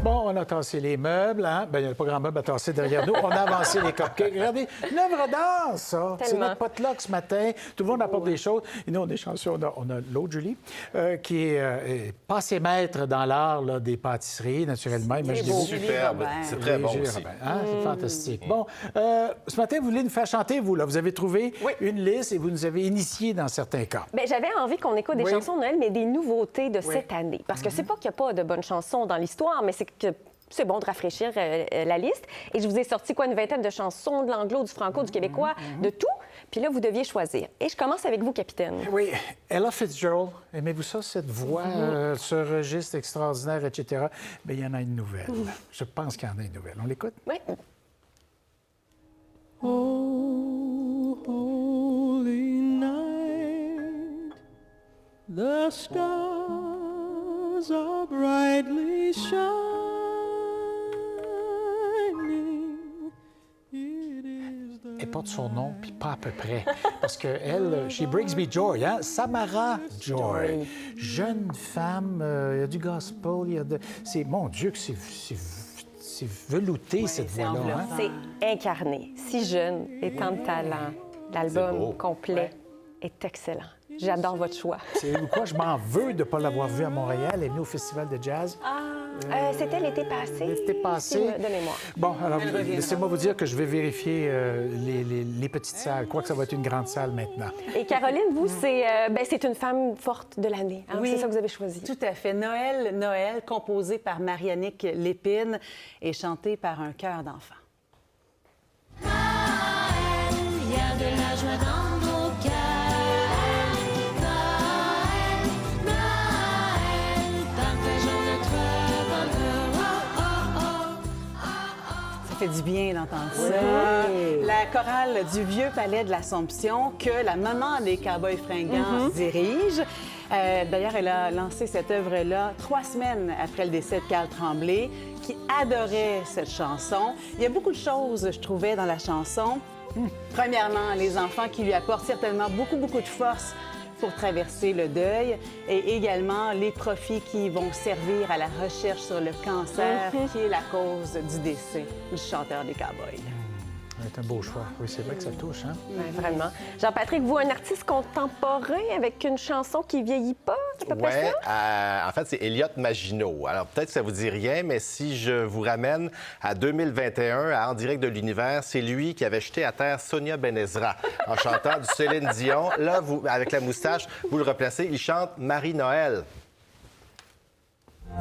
Bon, on a tassé les meubles, hein? Bien, il n'y a pas grand meuble à tasser derrière nous. On a avancé les cupcakes. Regardez, une œuvre d'art, ça. C'est Tellement. notre potluck ce matin. Tout le monde apporte des choses. Et nous, on est chanceux. On a l'autre Julie, qui est passée maître dans l'art là, des pâtisseries, naturellement. Imaginez-vous. Superbe. C'est très bon Julie aussi. Robin, hein? C'est fantastique. Bon, ce matin, vous voulez nous faire chanter, vous, là. Vous avez trouvé une liste et vous nous avez initiés dans certains cas. Bien, j'avais envie qu'on écoute des Oui. chansons de Noël, mais des nouveautés de Oui. cette année. Parce que c'est pas qu'il n'y a pas de bonnes chansons dans l'histoire, mais c'est que c'est bon de rafraîchir la liste. Et je vous ai sorti une vingtaine de chansons, de l'anglo, du franco, du québécois, de tout. Puis là, vous deviez choisir. Et je commence avec vous, capitaine. Oui, Ella Fitzgerald, aimez-vous ça, cette voix, ce registre extraordinaire, etc.? Bien, il y en a une nouvelle. Je pense qu'il y en a une nouvelle. On l'écoute? Oui. Oh, holy night, the stars are brightly shining. It is the Elle porte son nom, puis pas à peu près. Parce qu'elle, she brings me joy, hein? Samara Joy. Jeune femme, il y a du gospel, il y a de... C'est, mon Dieu, que c'est velouté, cette c'est voix-là. Hein? enveloppant. C'est incarné, si jeune et tant de talent. C'est beau. L'album complet est excellent. J'adore votre choix. C'est quoi? Je m'en veux de ne pas l'avoir vue à Montréal. Elle est venue au Festival de jazz. C'était l'été passé. L'été passé. Si, de mémoire. Bon, alors, Elle reviendra. laissez-moi vous dire que je vais vérifier les petites salles. Je crois que ça va être une grande salle maintenant. Et Caroline, vous, c'est une femme forte de l'année. Hein? Oui. C'est ça que vous avez choisi. Tout à fait. Noël, composé par Mariannick Lépine et chanté par un chœur d'enfants. Il y a de la joie dans nos cœurs. Noël, Noël, partageons notre bonheur. Oh, oh, oh. Ça fait du bien d'entendre ça. La chorale du Vieux Palais de l'Assomption que la maman des Cowboys fringants dirige. D'ailleurs, elle a lancé cette œuvre-là 3 semaines après le décès de Carl Tremblay, qui adorait cette chanson. Il y a beaucoup de choses, je trouvais, dans la chanson. Premièrement, les enfants qui lui apportent certainement beaucoup de force pour traverser le deuil et également les profits qui vont servir à la recherche sur le cancer qui est la cause du décès du chanteur des Cowboys. C'est un beau choix. Oui, c'est vrai que ça touche, hein? Ouais, vraiment. Jean-Patrick, vous, un artiste contemporain avec une chanson qui vieillit pas, c'est à peu près Ouais, ça? en fait, c'est Elliott Maginot. Alors, peut-être que ça vous dit rien, mais si je vous ramène à 2021, à En direct de l'univers, c'est lui qui avait jeté à terre Sonia Benezra en chantant du Céline Dion. Là, vous, avec la moustache, vous le replacez, il chante Marie-Noël.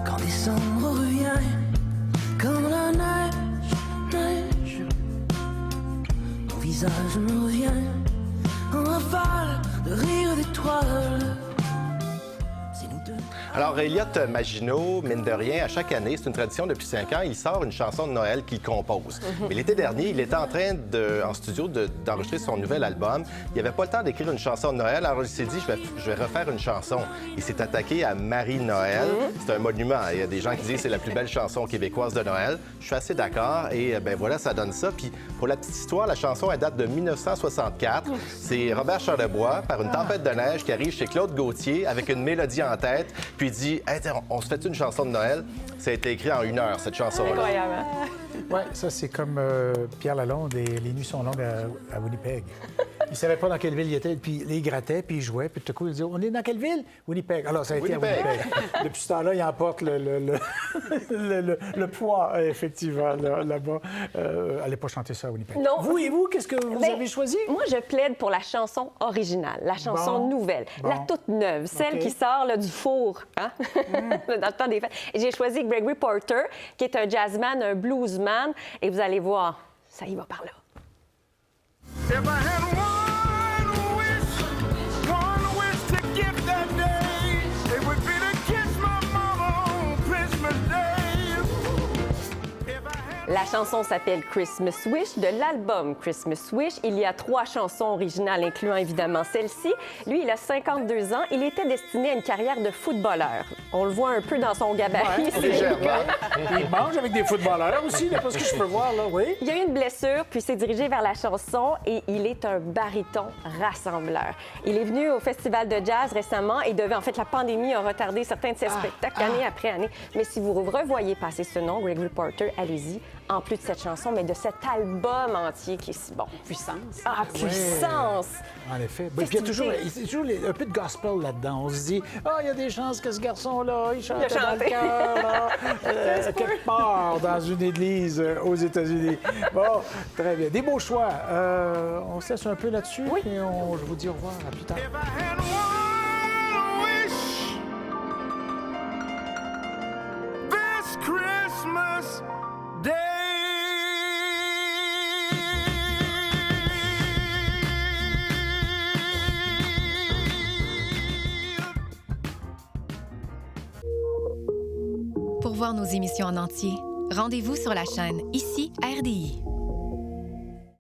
Quand décembre revient, quand la neige, ton visage me revient, en rafale de rire d'étoiles. C'est nous deux. Alors, Elliott Maginot, mine de rien, à chaque année, c'est une tradition depuis 5 ans, il sort une chanson de Noël qu'il compose. Mais l'été dernier, il était en train, en studio, d'enregistrer son nouvel album. Il n'avait pas le temps d'écrire une chanson de Noël, alors il s'est dit, je vais refaire une chanson. Il s'est attaqué à Marie-Noël. C'est un monument. Il y a des gens qui disent que c'est la plus belle chanson québécoise de Noël. Je suis assez d'accord. Et ben voilà, ça donne ça. Puis, pour la petite histoire, la chanson, elle date de 1964. C'est Robert Charlebois, par une tempête de neige, qui arrive chez Claude Gauthier avec une mélodie en tête. Puis il dit, hey, on se fait une chanson de Noël. Ça a été écrit en 1 heure, cette chanson-là. Incroyable, hein? Oui, ça, c'est comme Pierre Lalonde et Les nuits sont longues à Winnipeg. Il ne savait pas dans quelle ville il était, puis il grattait, puis il jouait, puis tout à coup, il disait, on est dans quelle ville? Winnipeg. Alors, ça a été à Winnipeg. Winnipeg. Depuis ce temps-là, il emporte le poids, effectivement, là-bas. Allez pas chanter ça à Winnipeg. Non. Vous et vous, qu'est-ce que vous Ben, avez choisi? Moi, je plaide pour la chanson originale, la chanson Bon. nouvelle, la Bon. toute neuve, celle OK. qui sort là, du four, hein? dans le temps des fêtes. Et j'ai choisi Gregory Porter, qui est un jazzman, un bluesman, et vous allez voir, ça y va par là. If I had one wish to give that day, it would be to kiss my mama on Christmas Day. If I had La chanson s'appelle Christmas Wish. De l'album Christmas Wish, il y a 3 chansons originales, incluant évidemment celle-ci. Lui, il a 52 ans. Il était destiné à une carrière de footballeur. On le voit un peu dans son gabarit. c'est Légèrement. Il mange avec des footballeurs aussi, d'après ce que je peux voir, là, oui. Il a eu une blessure, puis s'est dirigé vers la chanson et il est un baryton rassembleur. Il est venu au Festival de jazz récemment et en fait, la pandémie a retardé certains de ses spectacles année après année. Mais si vous revoyez passer ce nom, Gregory Porter, allez-y, en plus de cette chanson, mais de cet album entier qui est si bon. Puissance. Ah, puissance! En effet. Puis il y a toujours un peu de gospel là-dedans. On se dit, il y a des chances que ce garçon-là, il chante Il a dans le chanté. cœur, là, quelque part dans une église aux États-Unis. Bon, très bien. Des beaux choix. On se laisse un peu là-dessus, et je vous dis au revoir. À plus tard. If I had one wish this Christmas Day. Pour voir nos émissions en entier, rendez-vous sur la chaîne Ici RDI.